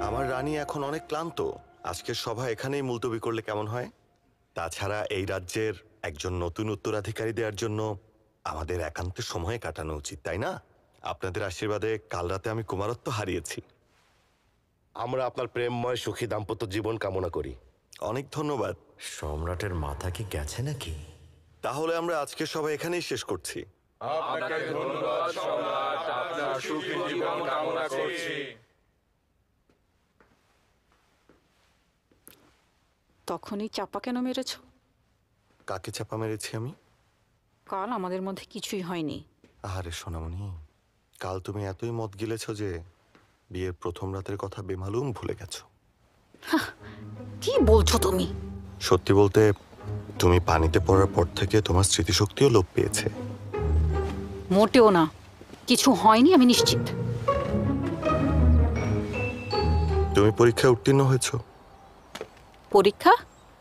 আমার রানী এখন অনেক ক্লান্ত। আজকের সভা এখানেই মুলতবি করলে কেমন হয়? তাছাড়া এই রাজ্যের একজন নতুন উত্তরাধিকারী দেওয়ার জন্য আমাদের একান্ত সময় কাটানো উচিত, তাই না? আপনাদের আশীর্বাদে কাল রাতে আমি কুমারত্ব হারিয়েছি। আমরা আপনার প্রেমময় সুখী দাম্পত্য জীবন কামনা করি। অনেক ধন্যবাদ। সম্রাটের মাথা কি গেছে নাকি? তাহলে আমরা আজকের সভা এখানেই শেষ করছি। আপনাকে ধন্যবাদ সম্রাট, আপনার সুখী জীবন কামনা করছি। তখনই চাপা কেন মেরেছ? কাকে চাপা মেরেছি আমি? কাল আমাদের মধ্যে কিছুই হয়নি। আহারে সোনামণি, কাল তুমি এতই মদ গিলেছ যে বিয়ের প্রথম রাতের কথা বেমালুম ভুলে গেছো। কি বলছো তুমি? সত্যি বলতে, তুমি পানিতে পড়ার পর থেকে তোমার স্মৃতিশক্তিও লোপ পেয়েছে। মোটেও না, কিছু হয়নি, আমি নিশ্চিত। তুমি পরীক্ষায় উত্তীর্ণ হয়েছ। পরীক্ষা?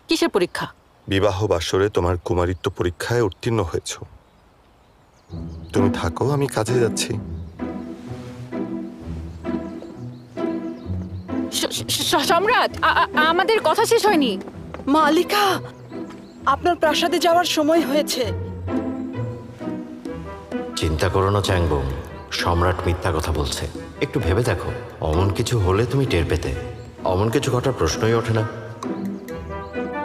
কিসের পরীক্ষা? বিবাহ বাসরে তোমার কুমারিত্ব পরীক্ষায় উত্তীর্ণ হয়েছ। তুমি থাকো, আমি কাজে যাচ্ছি। সম্রাট, আমাদের কথা শেষ হয়নি। মালিকা, আপনার প্রাসাদে যাওয়ার সময় হয়েছে। চিন্তা করো না চ্যাংবুম, সম্রাট মিথ্যা কথা বলছে। একটু ভেবে দেখো, অমন কিছু হলে তুমি টের পেতে। অমন কিছু ঘটার প্রশ্নই ওঠে না।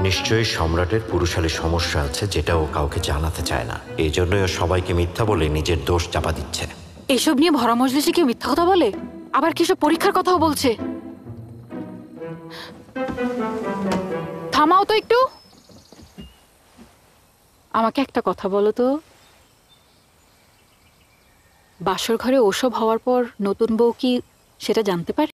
নিশ্চয়ই সম্রাটের পুরুষালী সমস্যা আছে, যেটা ও কাউকে জানাতে চায় না। এই জন্যই ও সবাইকে মিথ্যা বলে নিজের দোষ চাপা দিচ্ছে। এসব নিয়ে ভরা মজলিসে কেউ মিথ্যা কথা বলে? আবার কিসব পরীক্ষার কথাও বলছে। থামাও তো একটু। আমাকে একটা কথা বলো তো, বাসর ঘরে ওসব হওয়ার পর নতুন বউ কি সেটা জানতে পারে?